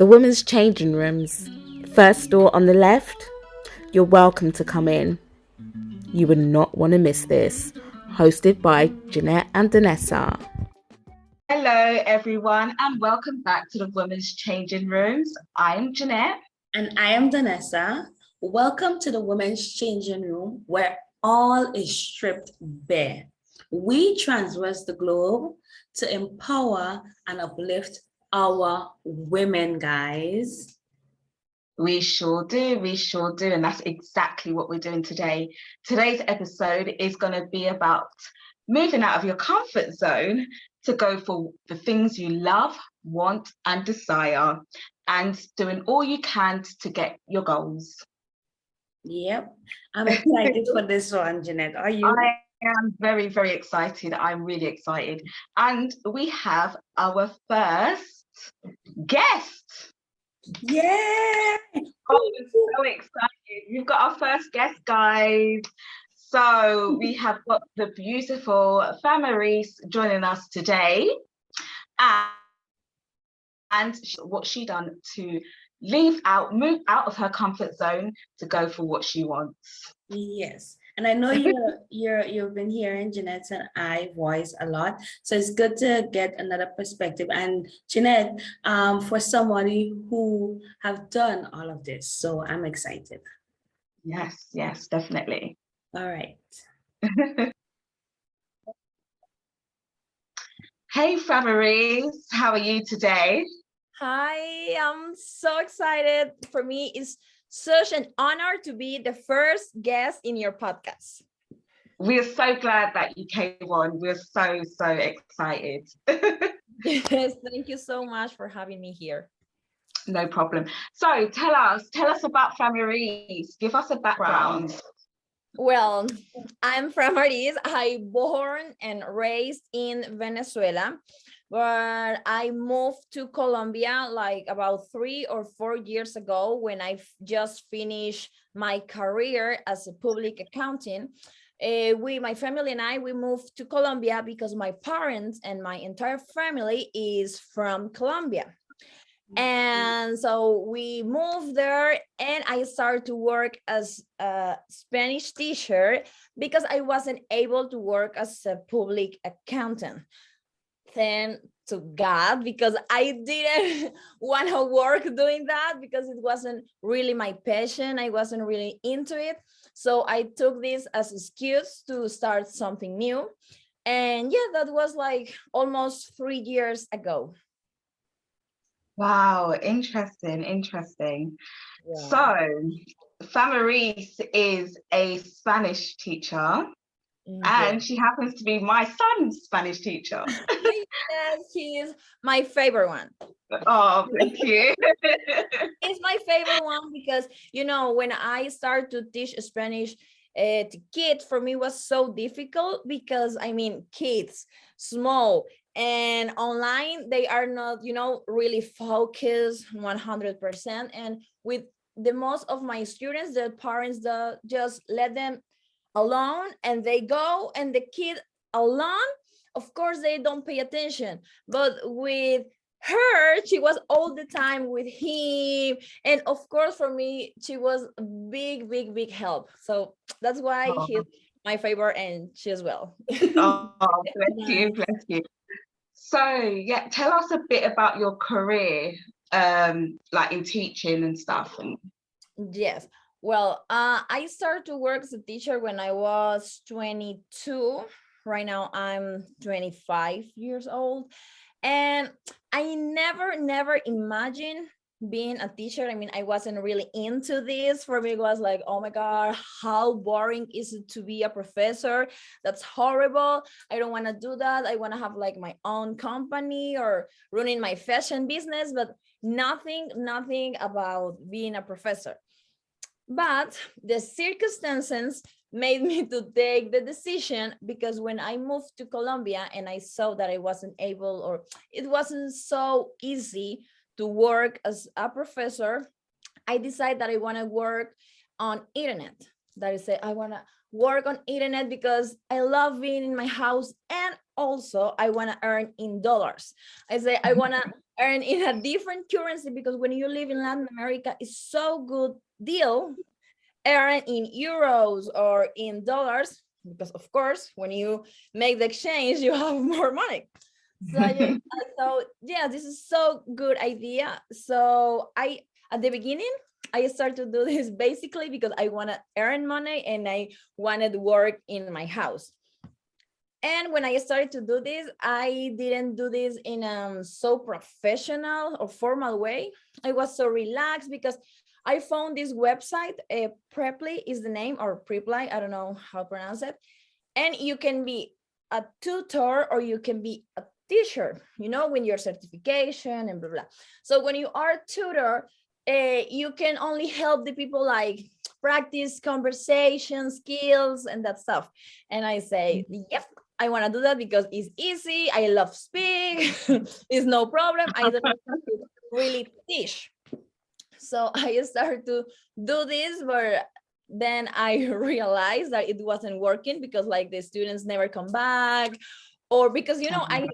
The women's changing rooms. First door on the left. You're welcome to come in. You would not want to miss this. Hosted by Ginette and Donessa. Hello, everyone, and welcome back to the Women's Changing Rooms. I am Ginette. And I am Donessa. Welcome to the Women's Changing Room, where all is stripped bare. We transverse the globe to empower and uplift our women, guys. We sure do, and that's exactly what we're doing today. Today's episode is going to be about moving out of your comfort zone to go for the things you love, want, and desire, and doing all you can to get your goals. Yep, I'm excited for this one, Ginette. Are you? I am very, very excited. I'm really excited. And we have our first guest. Yeah! Oh, I'm so excited. We've got our first guest, guys. So we have got the beautiful Framarys joining us today. And what she done to move out of her comfort zone to go for what she wants. Yes. And I know you've been hearing Ginette's and I voice a lot. So it's good to get another perspective. And Ginette, for somebody who have done all of this. So I'm excited. Yes, definitely. All right. Hey, Framarys, how are you today? Hi, I'm so excited. For me, it's such an honor to be the first guest in your podcast. We are so glad that you came on. We're so excited. Yes, thank you so much for having me here. No problem. So tell us about Framarys. Give us a background. Well, I'm Framarys. I born and raised in Venezuela, but I moved to Colombia like about 3 or 4 years ago when I just finished my career as a public accountant. My family and we moved to Colombia because my parents and my entire family is from Colombia. And so we moved there and I started to work as a Spanish teacher because I wasn't able to work as a public accountant. Thank to God, because I didn't want to work doing that because it wasn't really my passion. I wasn't really into it. So I took this as an excuse to start something new. And yeah, that was like almost 3 years ago. Wow, interesting. Yeah. So, Framarys is a Spanish teacher, and she happens to be my son's Spanish teacher. Yes, he is my favorite one. Oh, thank you. It's my favorite one because, when I started to teach Spanish to kids, for me was so difficult because, kids, small, and online, they are not, really focused 100%. And with the most of my students, the parents just let them alone and they go, and the kid alone, of course, they don't pay attention. But with her, she was all the time with him. And of course, for me, she was a big help. So that's why he's my favorite, and she as well. Oh, bless you. So, yeah, tell us a bit about your career, like in teaching and stuff. Yes. Well, I started to work as a teacher when I was 22. Right now, I'm 25 years old. And I never imagined being a teacher. I wasn't really into this. For me, it was like, oh my God, how boring is it to be a professor? That's horrible. I don't want to do that. I want to have like my own company or running my fashion business, but nothing about being a professor. But the circumstances made me to take the decision, because when I moved to Colombia and I saw that I wasn't able, or it wasn't so easy to work as a professor, I decided that I want to work on internet. that I say I want to work on internet because I love being in my house, and also I want to earn in dollars. I say I want to earn in a different currency because when you live in Latin America, it's so good deal earn in euros or in dollars, because of course when you make the exchange you have more money. So I thought, yeah, this is so good idea. So I, at the beginning, I started to do this basically because I want to earn money and I wanted to work in my house. And when I started to do this, I didn't do this in a so professional or formal way. I was so relaxed because I found this website, Preply is the name, or Preply, I don't know how to pronounce it. And you can be a tutor or you can be a teacher, you know, with your certification and blah, blah. So when you are a tutor, you can only help the people like practice conversation skills and that stuff. And I say, yep, I want to do that because it's easy. I love speak. It's no problem. I don't have to really teach. So I started to do this, but then I realized that it wasn't working because like the students never come back, or because, you know, I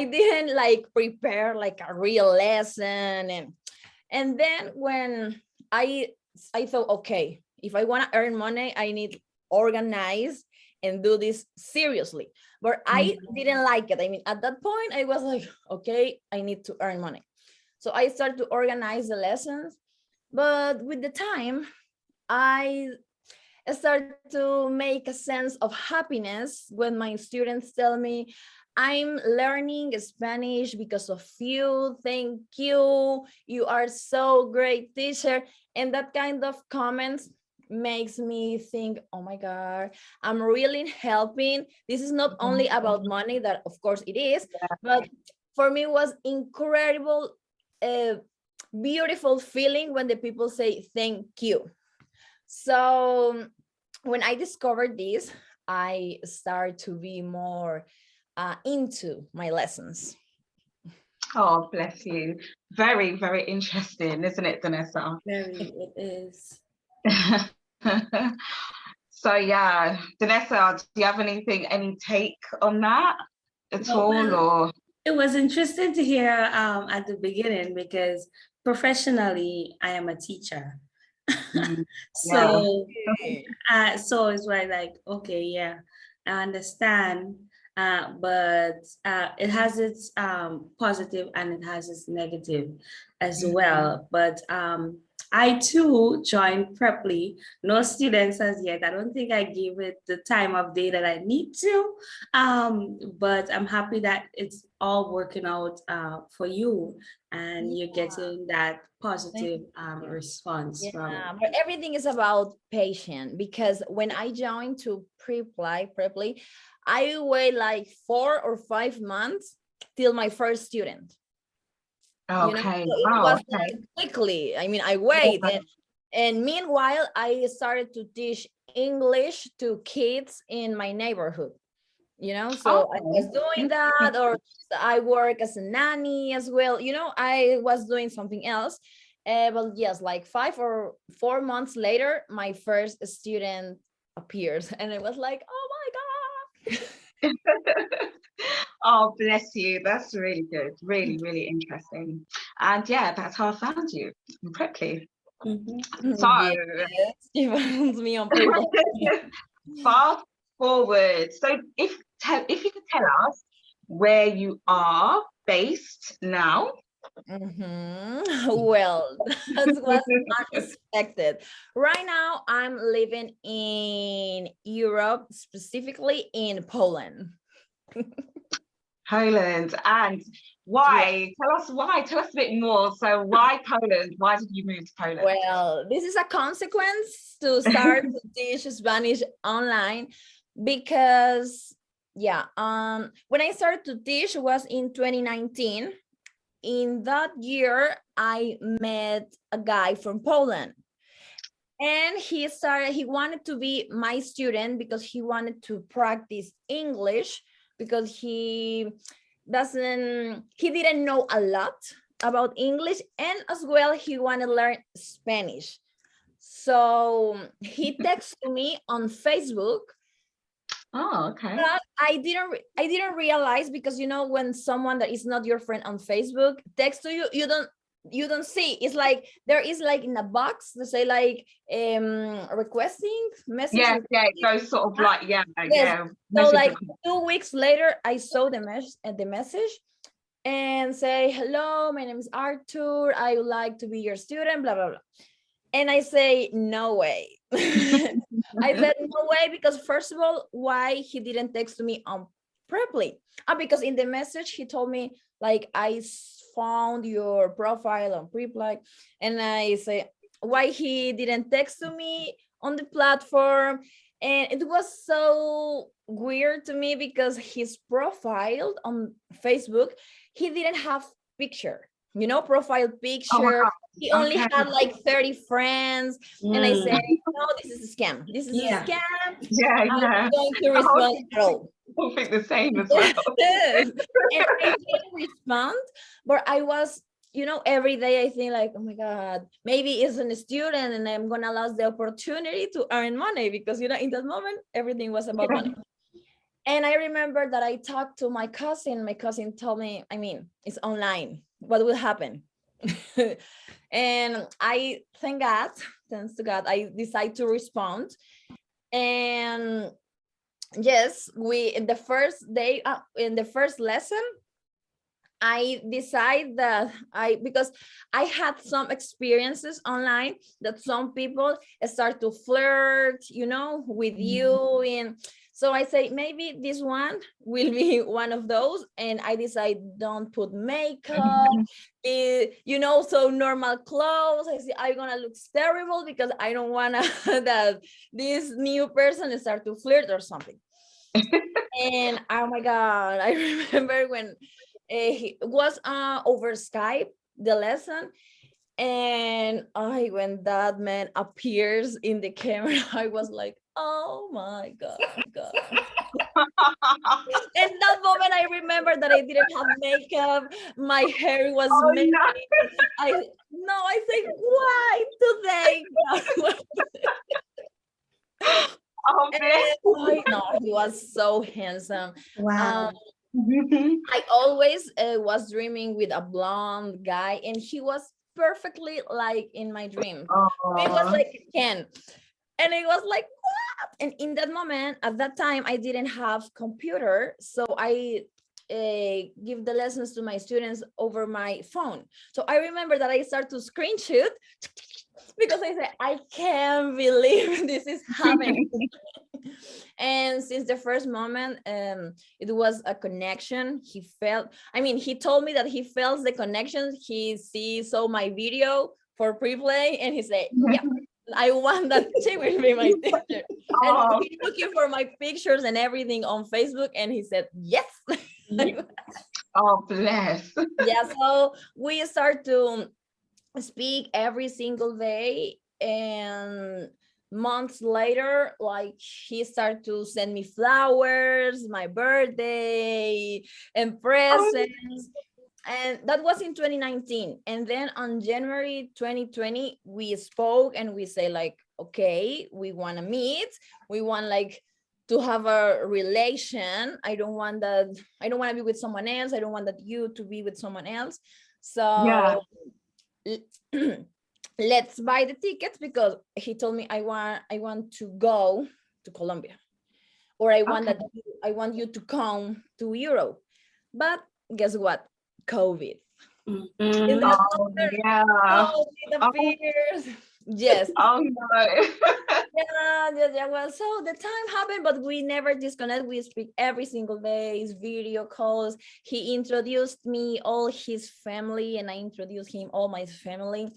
didn't like prepare like a real lesson. And then when I thought, okay, if I want to earn money, I need organize and do this seriously. But I didn't like it. I mean, at that point, I was like, okay, I need to earn money. So I started to organize the lessons. But with the time, I started to make a sense of happiness when my students tell me, I'm learning Spanish because of you. Thank you. You are so great teacher. And that kind of comments makes me think, oh my God, I'm really helping. This is not only about money, that of course it is, but for me it was incredible, beautiful feeling when the people say thank you. So when I discovered this, I started to be more into my lessons. Oh, bless you. Very, very interesting, isn't it, Donessa? Very, it is. So yeah, Donessa, do you have anything, any take on that at all? Or it was interesting to hear at the beginning because professionally I am a teacher. So so it's like, okay, yeah, I understand, but it has its positive and it has its negative as well. But I too joined Preply, no students as yet. I don't think I gave it the time of day that I need to, but I'm happy that it's all working out for you and you're getting that positive response from it. But everything is about patience, because when I joined to Preply, I wait like 4 or 5 months till my first student. okay, You know, so it was quickly. I mean, I wait, and meanwhile, I started to teach English to kids in my neighborhood. You know, so I was doing that, or I work as a nanny as well. You know, I was doing something else. But yes, like 5 or 4 months later, my first student appears, and I was like, oh my God. Oh, bless you. That's really good. Really, really interesting. And yeah, that's how I found you, Preply. So Yes, she finds me on Preply. fast forward. So if you could tell us where you are based now. Well, that was unexpected. Right now, I'm living in Europe, specifically in Poland. Poland. And why? Tell us why. Tell us a bit more. So why Poland? Why did you move to Poland? Well, this is a consequence to start to teach Spanish online because, yeah, when I started to teach was in 2019. In that year, I met a guy from Poland. And he wanted to be my student because he wanted to practice English, because he didn't know a lot about English, and as well he wanted to learn Spanish. So he texted me on Facebook. Oh, okay. But I didn't realize, because you know, when someone that is not your friend on Facebook texts to you, you don't see. It's like there is like in a box to say like requesting message. Yeah, it goes sort of like Yes. yeah. So message like request. 2 weeks later, I saw the message and say, hello, my name is Arthur. I would like to be your student, blah blah blah. And I say, no way. I said, no way, because first of all, why he didn't text me on Preply? Because in the message, he told me, like, I found your profile on Preply. And I say, why he didn't text to me on the platform? And it was so weird to me, because his profile on Facebook, he didn't have picture, you know, profile picture. wow. He only Okay. had like 30 friends. And I said, no, this is a scam. This is a scam. Yeah, I'm yeah. not going to respond at all. I think the same as well. Yes. And I didn't respond, but I was, you know, every day I think like, oh my God, maybe it's a student and I'm gonna lose the opportunity to earn money, because, you know, in that moment, everything was about money. And I remember that I talked to my cousin. My cousin told me, I mean, it's online. What will happen? And I, thanks to God, I decided to respond. And yes, in the first day, in the first lesson, I decided that because I had some experiences online that some people start to flirt, you know, with you. And so I say, maybe this one will be one of those. And I decide, don't put makeup, you know, so normal clothes. I say, I'm gonna look terrible, because I don't wanna that this new person start to flirt or something. And oh my God, I remember when it was over Skype, the lesson. And when that man appears in the camera, I was like, oh my God. In that moment, I remember that I didn't have makeup. My hair was messy. No. I think, why today? Oh, No, he was so handsome. Wow. I always was dreaming with a blonde guy, and he was perfectly like in my dream. He was like a Ken. And it was like, what? And in that moment, at that time, I didn't have computer. So I give the lessons to my students over my phone. So I remember that I started to screenshot, because I said, I can't believe this is happening. And since the first moment, it was a connection. He told me that he felt the connection. He saw my video for pre-play, and he said, yeah, I want that she will be my teacher. And he's looking for my pictures and everything on Facebook, and he said, yes. Oh, bless. Yeah, so we start to speak every single day, and months later, like, he started to send me flowers, my birthday, and presents. And that was in 2019. And then on January 2020, we spoke and we say like, okay, we want to meet. We want like to have a relation. I don't want to be with someone else. I don't want that you to be with someone else. So let's buy the tickets, because he told me I want to go to Colombia, or I want you to come to Europe. But guess what? COVID. In that moment, COVID appears. Yes. Oh no. Yeah. Well, so the time happened, but we never disconnect. We speak every single day, video calls. He introduced me all his family, and I introduced him all my family.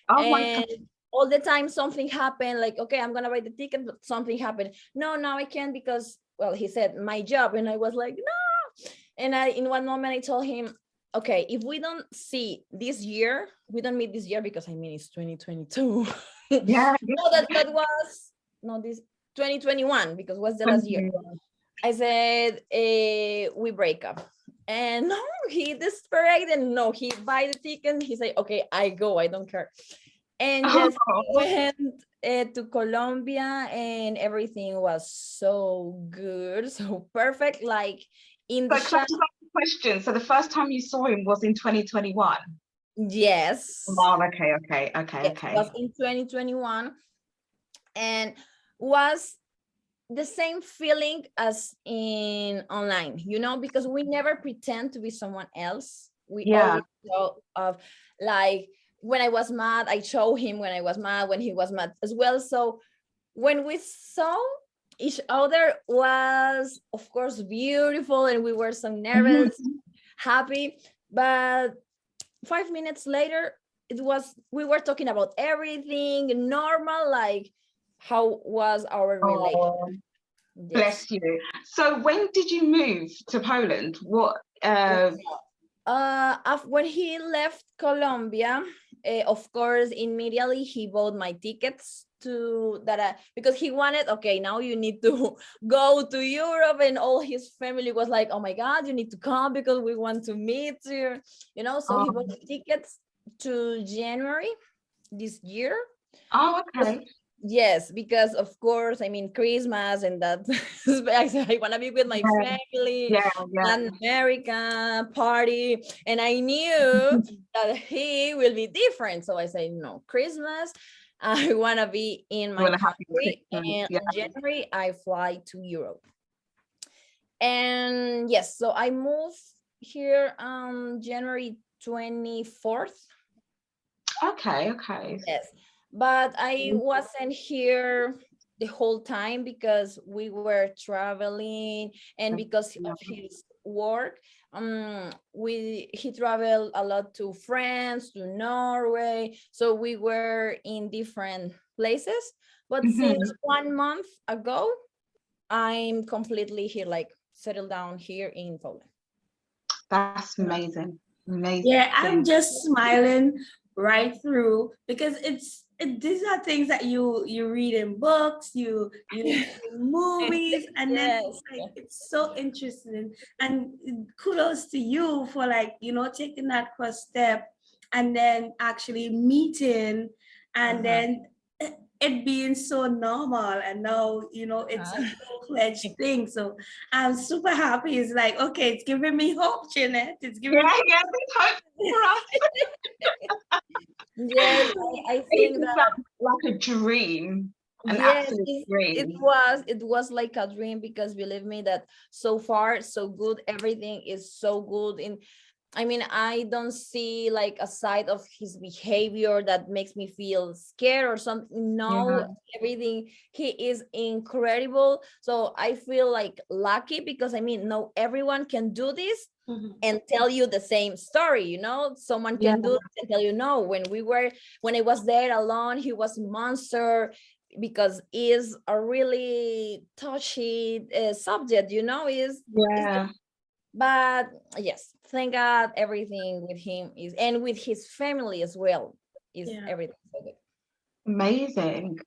Oh my God. All the time something happened, like, okay, I'm gonna buy the ticket, but something happened. No, now I can't, because, well, he said my job, and I was like, no. And in one moment I told him, okay, if we don't see this year, we don't meet this year, because it's 2022. Yeah. No, that was this 2021, because was the last year. I said, we break up. And no, he desperate, and no, he buy the ticket. He said, okay, I go, I don't care. And just went to Colombia, and everything was so good, so perfect. Like in the So can I shop. just ask a question? So the first time you saw him was in 2021? Yes. Oh, okay. Yes, was in 2021, and was the same feeling as in online, because we never pretend to be someone else. We Yeah. always show of, like, when I was mad, I show him when I was mad, when he was mad as well. So when we saw each other was, of course, beautiful, and we were so nervous, happy. But 5 minutes later, we were talking about everything normal, like how was our relationship. Oh, Yes. bless you. So when did you move to Poland? What? When he left Colombia, of course, immediately he bought my tickets to that, because he wanted, okay, now you need to go to Europe, and all his family was like, oh my God, you need to come because we want to meet you, so he bought the tickets to January this year. Oh, okay. Yes, because of course, I mean, Christmas and that. I want to be with my family, Yeah. Latin America party, and I knew that he will be different. So I say, no, Christmas, I want to be in my Wanna have your country, Christmas, and yeah. in January I fly to Europe. And yes, so I moved here on January 24th. Okay. Yes, but I wasn't here the whole time because we were traveling, and because of his work. He traveled a lot to France, to Norway, so we were in different places. But since 1 month ago, I'm completely here, like settled down here in Poland. That's amazing. Yeah, I'm just smiling right through because these are things that you read in books, you see in movies, and then Yes. it's so interesting. And kudos to you for taking that first step and then actually meeting, and then it being so normal, and now it's a full-fledged thing. So I'm super happy. It's like, okay, it's giving me hope, Ginette. It's giving me there's hope for us. Yes, I think that like a dream, an yes, absolute it dream. was like a dream, because believe me that so far so good, everything is so good. I mean, I don't see like a side of his behavior that makes me feel scared or something. No, everything, he is incredible. So I feel like lucky, because I mean, no, everyone can do this and tell you the same story. Someone can do it and tell you, no, when I was there alone, he was a monster, because is a really touchy subject, is but yes, thank God, everything with him is, and with his family as well, is everything so good. Amazing.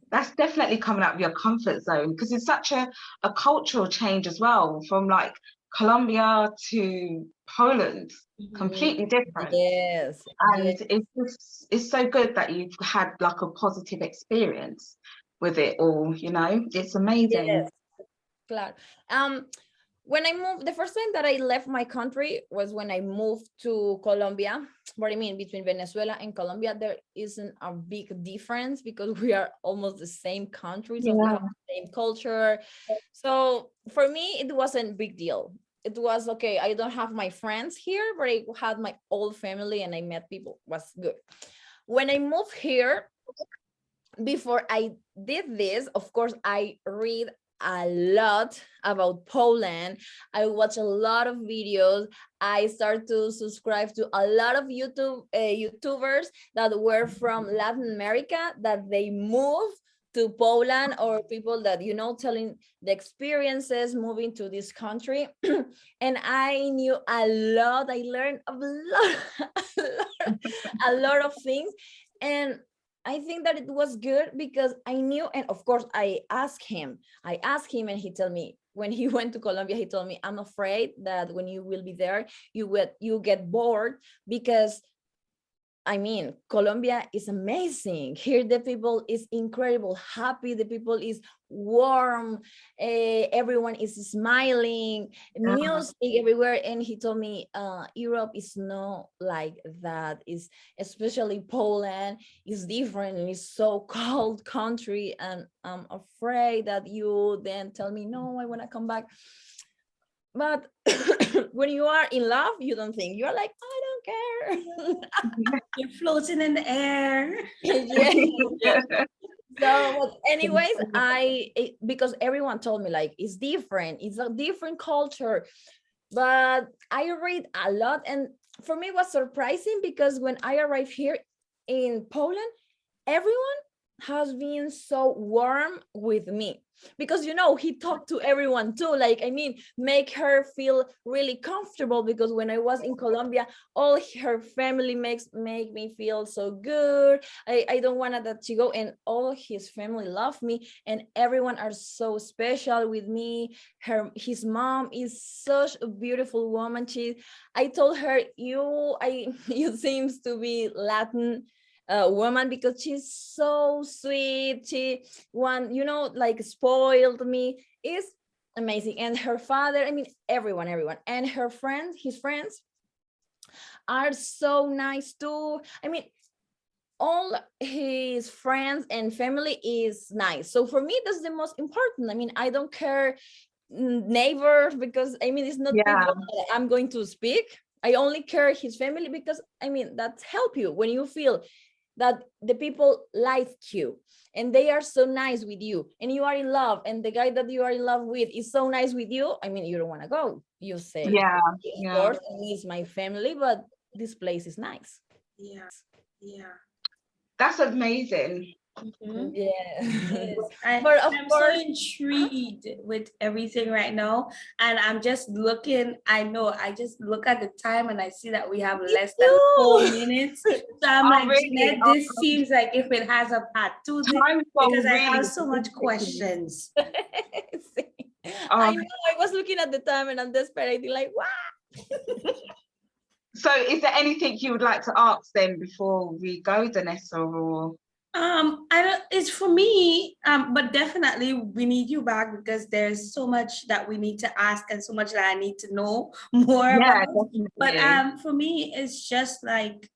That's definitely coming out of your comfort zone, because it's such a cultural change as well, from like Colombia to Poland, completely different. Yes. And it's so good that you've had like a positive experience with it all, it's amazing. Yes, claro. When I moved, the first time that I left my country was when I moved to Colombia. What I mean, between Venezuela and Colombia, there isn't a big difference, because we are almost the same country, so we have the same culture. So for me, it wasn't a big deal. It was okay. I don't have my friends here, but I had my old family, and I met people. It was good. When I moved here, before I did this, of course, I read a lot about Poland. I watch a lot of videos. I start to subscribe to a lot of YouTubers that were from Latin America, that they moved to Poland, or people that, telling the experiences moving to this country. And I knew a lot. I learned a lot of things. And I think that it was good, because I knew, and of course I asked him, and he told me, when he went to Colombia, he told me, I'm afraid that when you will be there, you get bored, because I mean, Colombia is amazing. Here, the people is incredible, happy. The people is warm. Everyone is smiling. Music everywhere. And he told me, Europe is not like that. Is especially Poland is different and it's so cold country. And I'm afraid that you then tell me, no, I want to come back. But when you are in love, you don't think. You're like, I don't care. You're floating in the air. Yeah. So, but anyways, because everyone told me like it's different. It's a different culture. But I read a lot, and for me it was surprising because when I arrived here in Poland, everyone has been so warm with me, because he talked to everyone too, like, I mean, make her feel really comfortable, because when I was in Colombia, all her family make me feel so good. I don't want that to go, and all his family love me, and everyone are so special with me. His mom is such a beautiful woman. I told her, you seems to be Latin woman, because she's so sweet. She like spoiled me. Is amazing. And her father, I mean, everyone, and his friends are so nice too. I mean, all his friends and family is nice. So for me, that's the most important. I mean, I don't care neighbors, because I mean, it's not people that I'm going to speak. I only care his family, because I mean, that help you when you feel that the people like you and they are so nice with you, and you are in love, and the guy that you are in love with is so nice with you. I mean, you don't want to go. You say, of course, he's my family, but this place is nice. Yeah. That's amazing. Yeah. I'm so intrigued with everything right now, and I'm just looking. I just look at the time and I see that we have less than 4 minutes. So I'm like, really? Ginette, this seems like if it has a part two, because I have so much questions. I know. I was looking at the time and I'm desperate, like, wow. So is there anything you would like to ask them before we go, Donessa? Or it's for me, but definitely we need you back, because there's so much that we need to ask and so much that I need to know more about. Definitely. But for me, it's just like,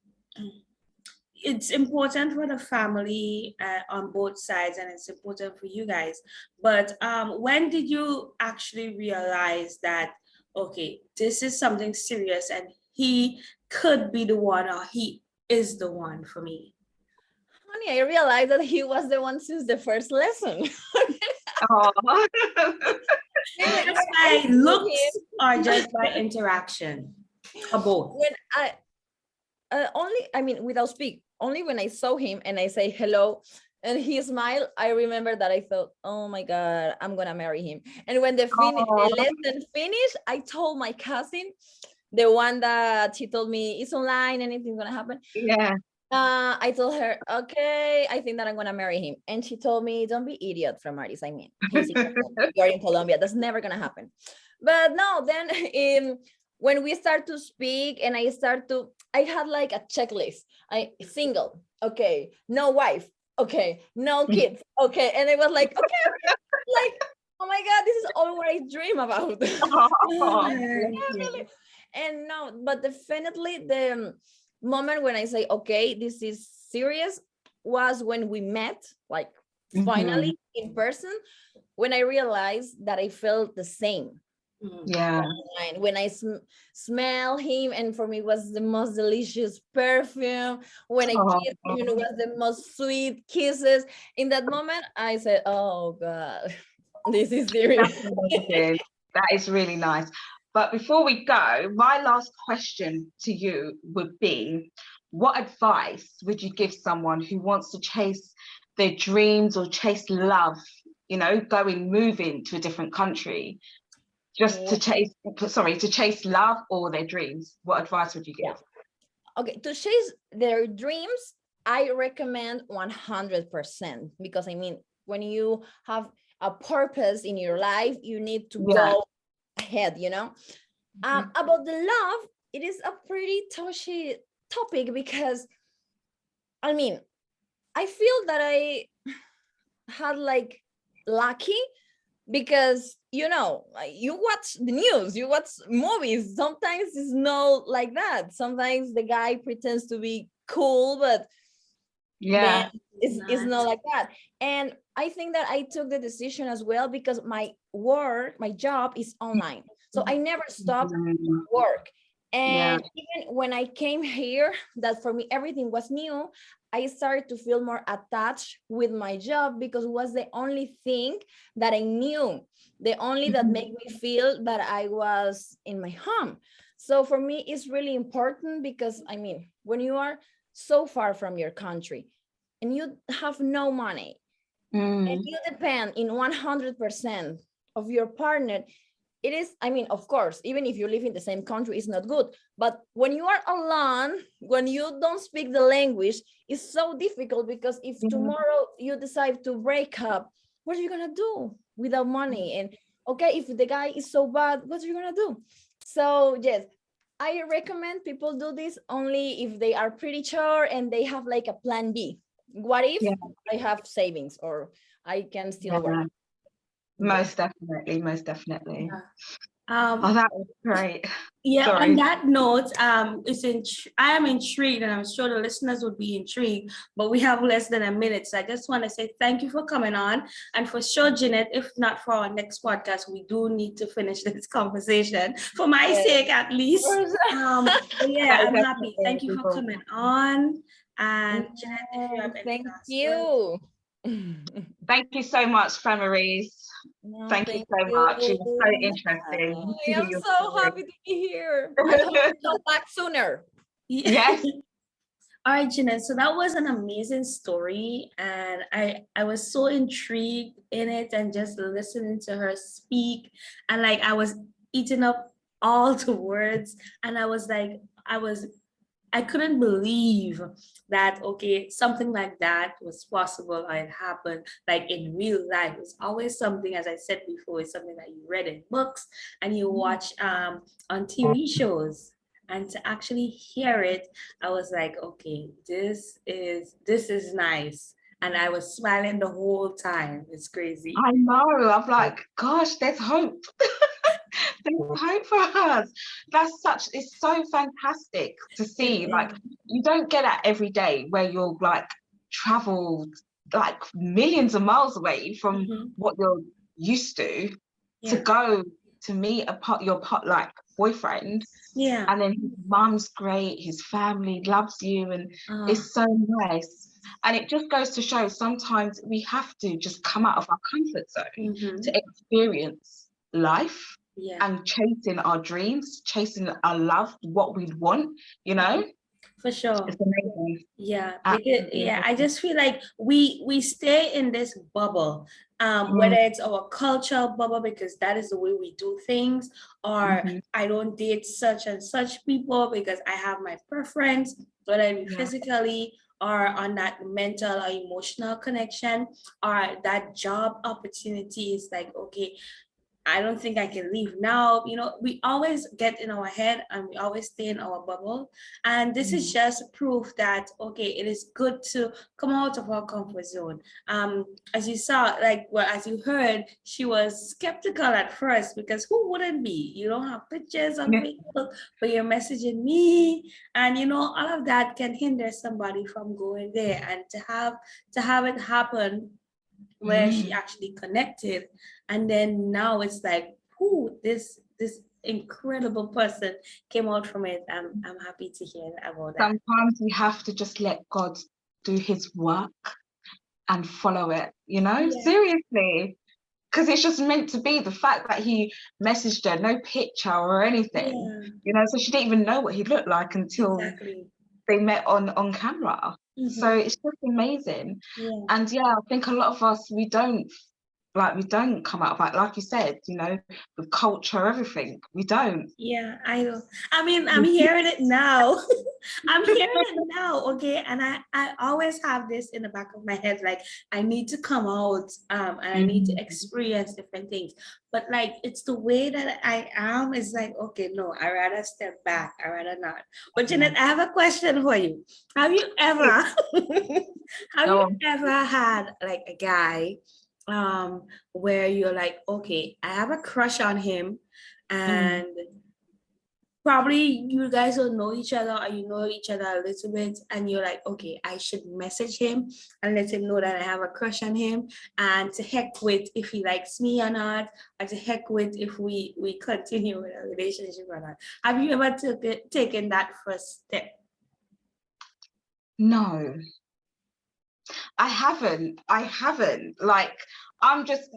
it's important for the family on both sides, and it's important for you guys. But when did you actually realize that, okay, this is something serious and he could be the one, or he is the one for me? Honey, I realized that he was the one since the first lesson. Just by looks or just by interaction, or both? When I mean, without speak, only when I saw him and I say hello and he smiled, I remember that I thought, oh my God, I'm gonna marry him. And when the lesson finished, I told my cousin, the one that she told me it's online, anything's gonna happen. Yeah. I told her, okay, I think that I'm gonna marry him. And she told me, don't be idiot, Framarys. I mean, you're in Colombia. That's never gonna happen. But no, then when we start to speak and I had like a checklist. Single, okay, no wife, okay, no kids, okay. And I was like, okay, like, oh my God, this is all what I dream about. Really. And no, but definitely the moment when I say, okay, this is serious, was when we met, like finally in person, when I realized that I felt the same. Yeah. When I smell him, and for me it was the most delicious perfume. When I kissed him, it was the most sweet kisses. In that moment, I said, oh God, this is serious. That is really nice. But before we go, my last question to you would be, what advice would you give someone who wants to chase their dreams or chase love, moving to a different country, just to chase love or their dreams? What advice would you give? Okay, to chase their dreams, I recommend 100%, because I mean, when you have a purpose in your life, you need to go ahead, About the love, it is a pretty touchy topic, because I mean, I feel that I had like lucky because you watch the news, you watch movies, sometimes it's not like that. Sometimes the guy pretends to be cool, but then Yeah. it's not like that. And I think that I took the decision as well because my job is online, so I never stopped work. Yeah. And even when I came here, that for me everything was new, I started to feel more attached with my job because it was the only thing that I knew, the only that made me feel that I was in my home. So for me, it's really important because I mean, when you are so far from your country and you have no money and you depend in 100% of your partner, it is, I mean, of course, even if you live in the same country, it's not good. But when you are alone, when you don't speak the language, it's so difficult because if tomorrow you decide to break up, what are you gonna do without money? And okay, if the guy is so bad, what are you gonna do? So yes, I recommend people do this only if they are pretty sure and they have like a plan B. What if I have savings or I can still work? Most definitely, most definitely. Yeah. Oh, that was great. Yeah, Sorry. on that note, I am intrigued, and I'm sure the listeners would be intrigued, but we have less than a minute. So I just want to say thank you for coming on. And for sure, Ginette, if not for our next podcast, we do need to finish this conversation for my sake, at least. But yeah, I'm happy. Thank you for coming on. And Ginette, if you have any last words. Thank you so much, Framarys. Thank you so much. It was so interesting. I am so happy to be here. I hope to come back sooner. Yes. All right, Ginette. So that was an amazing story, and I was so intrigued in it, and just listening to her speak, and like I was eating up all the words, and I was like, I couldn't believe that, okay, something like that was possible or it happened like in real life. It's always something, as I said before, it's something that you read in books and you watch on TV shows. And to actually hear it, I was like, okay, this is nice. And I was smiling the whole time. It's crazy. I know. I'm like, gosh, there's hope. There's hope for us. It's so fantastic to see. Like, you don't get that every day where you're like traveled like millions of miles away from what you're used to go to meet your like boyfriend. Yeah. And then his mum's great, his family loves you, and it's so nice. And it just goes to show sometimes we have to just come out of our comfort zone to experience life and chasing our dreams, chasing our love, what we want, For sure. It's amazing. Yeah, because, I just feel like we stay in this bubble, whether it's our cultural bubble because that is the way we do things, or I don't date such and such people because I have my preference, whether it be physically or on that mental or emotional connection, or that job opportunity is like, okay, I don't think I can leave now. We always get in our head and we always stay in our bubble. And this is just proof that, okay, it is good to come out of our comfort zone. As you saw, as you heard, she was skeptical at first because who wouldn't be? You don't have pictures on Facebook, but you're messaging me. And, all of that can hinder somebody from going there. And to have it happen where she actually connected, and then now it's like, who this incredible person came out from it. I'm happy to hear about that. Sometimes we have to just let God do his work and follow it, seriously, because it's just meant to be. The fact that he messaged her, no picture or anything, so she didn't even know what he looked like until they met on camera. So it's just amazing. And I think a lot of us, we don't Like we don't come out of it, like you said, you know, with culture, everything. We don't. Yeah, I know. I mean, I'm hearing it now. I'm hearing it now, okay? And I always have this in the back of my head, like I need to come out and I need to experience different things. But like it's the way that I am is like, okay, no, I rather step back. I rather not. But Ginette, I have a question for you. Have you ever had like a guy where you're like, okay, I have a crush on him and probably you guys don't know each other or you know each other a little bit and you're like, okay, I should message him and let him know that I have a crush on him, and to heck with if he likes me or not, or to heck with if we continue with a relationship or not. Have you ever taken that first step? No, I haven't. Like, I'm just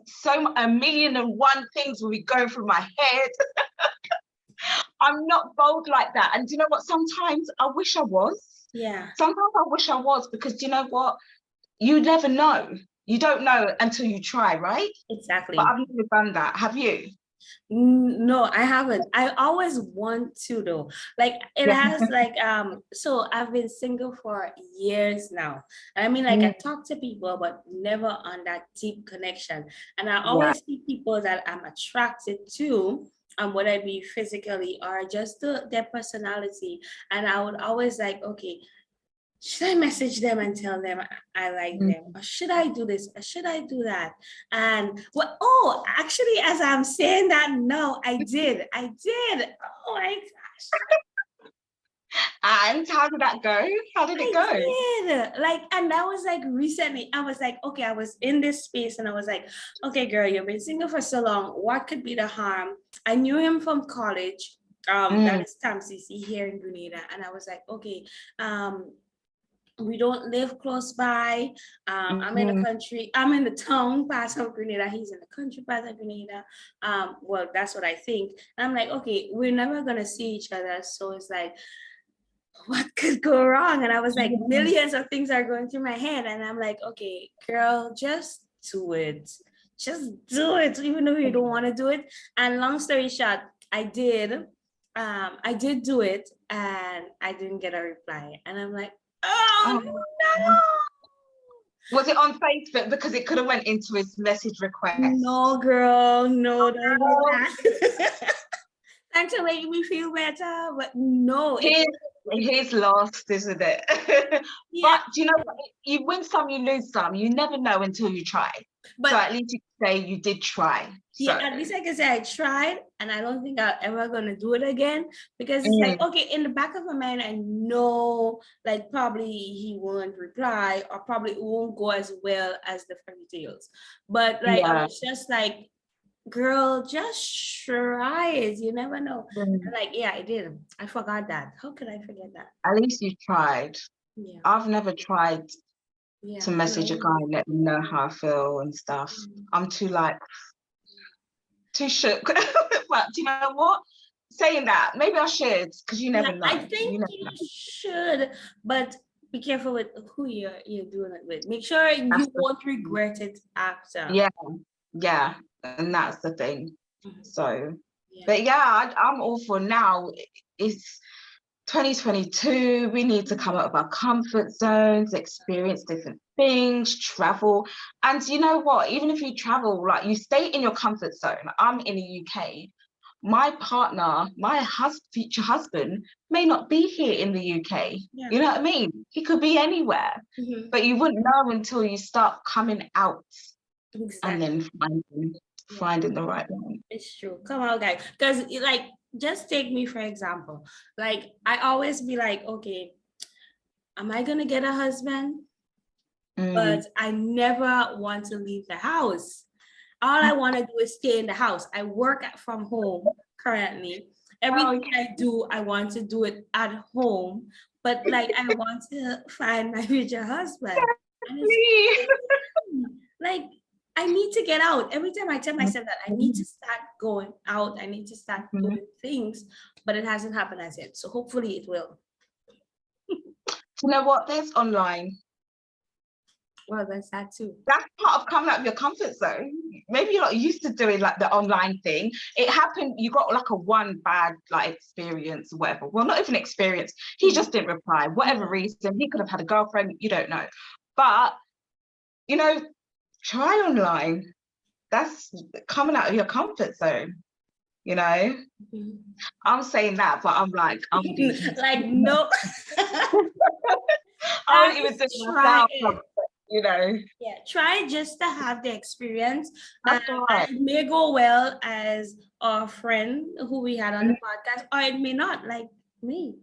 a million and one things will be going through my head. I'm not bold like that. And do you know what? Sometimes I wish I was. Yeah. Sometimes I wish I was, because do you know what? You never know. You don't know until you try, right? Exactly. But I've never done that. Have you? No, I haven't. I always want to though. Like it has like so I've been single for years now. And I mean like I talk to people but never on that deep connection. And I always see people that I'm attracted to, whether it be physically or just their personality. And I would always like, okay, should I message them and tell them I like them? Or should I do this? Or should I do that? And actually, as I'm saying that, no, I did. Oh my gosh. And how did that go? How did it go? I did. Like, and that was like recently. I was like, okay, I was in this space and I was like, okay, girl, you've been single for so long. What could be the harm? I knew him from college. That is Tam CC here in Grenada. And I was like, okay, we don't live close by. I'm in the country. I'm in the town part of Grenada. He's in the country part of Grenada. Well, that's what I think. And I'm like, okay, we're never gonna see each other. So it's like, what could go wrong? And I was like, millions of things are going through my head. And I'm like, okay, girl, just do it. Just do it, even though you don't want to do it. And long story short, I did do it and I didn't get a reply. And I'm like, oh no. Was it on Facebook? Because it could have went into his message request. No, girl, no, don't do that. Thanks for making me feel better, but no. He's lost, isn't it? But do you know what? You win some, you lose some. You never know until you try. But so at least you can say you did try. Yeah, at least I can say I tried, and I don't think I'm ever gonna do it again, because it's like, okay, in the back of my mind, I know like probably he won't reply or probably it won't go as well as the fairy tales. But like I was just like, girl, just try it. You never know. Like, yeah, I did. I forgot that. How could I forget that? At least you tried. Yeah. I've never tried to message a guy and let him know how I feel and stuff. I'm too shook. But do you know what? Saying that, maybe I should, because you never know. I think you should, but be careful with who you're doing it with. Make sure you won't regret it after. Yeah, and that's the thing. So, but yeah, I'm all for now. It's 2022. We need to come out of our comfort zones, experience different things, travel. And you know what? Even if you travel, like you stay in your comfort zone. I'm in the UK. My partner, my future husband, may not be here in the UK. Yeah. You know what I mean? He could be anywhere, but you wouldn't know until you start coming out. Exactly. And then finding the right one. It's true. Come on, guys. Because like, just take me for example. Like, I always be like, okay, am I gonna get a husband? But I never want to leave the house. All I want to do is stay in the house. I work from home currently. Everything I do, I want to do it at home. But like, I want to find my future husband. Like, I need to get out. Every time I tell myself that I need to start going out, I need to start doing things, but it hasn't happened as yet. So hopefully it will. You know what? There's online. Well, that's that too. That's part of coming out of your comfort zone. Maybe you're not used to doing like the online thing. It happened, you got like a one bad like experience or whatever. Well, not even experience. He just didn't reply. Whatever reason, he could have had a girlfriend, you don't know. But, you know, try online. That's coming out of your comfort zone, you know? I'm saying that, but I'm like, I'm like, no. I wouldn't even do it myself, you know. Yeah, try just to have the experience. That's right. It may go well as our friend who we had on the podcast, or it may not, like me.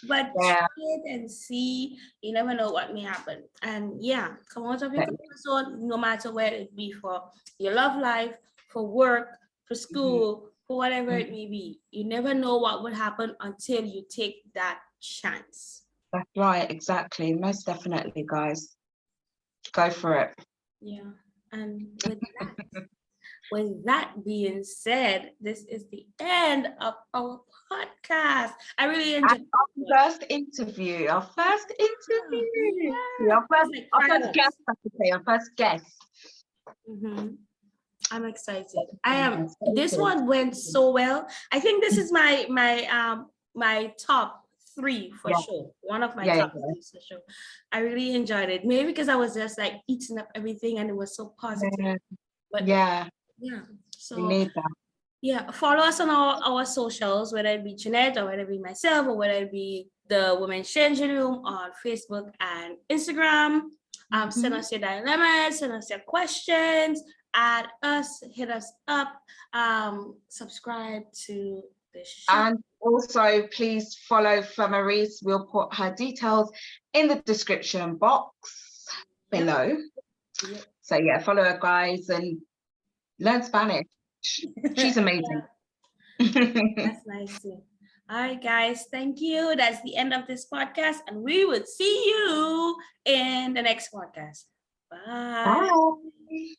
But try it and see. You never know what may happen. And yeah, come out of your comfort zone, no matter where it be, for your love life, for work, for school, for whatever it may be. You never know what would happen until you take that chance. That's right, exactly. Most definitely, guys. Go for it. Yeah. And with that being said, this is the end of our podcast. I really enjoyed our first interview. Our first guest, I could say, our first guest. I'm excited. I am. This one went so well. I think this is my top 3 for sure. One of my top 3 for sure. I really enjoyed it. Maybe because I was just like eating up everything and it was so positive. But yeah. So we need that. Yeah, follow us on our socials, whether it be Ginette or whether it be myself or whether it be the Women's Changing Room on Facebook and Instagram. Send us your dilemmas, send us your questions, add us, hit us up, subscribe to the show. And also, please follow Framarys. We'll put her details in the description box below. Yep. So yeah, follow her, guys, and learn Spanish. She's amazing. That's nice too. All right, guys, thank you. That's the end of this podcast, and we will see you in the next podcast. Bye. Bye.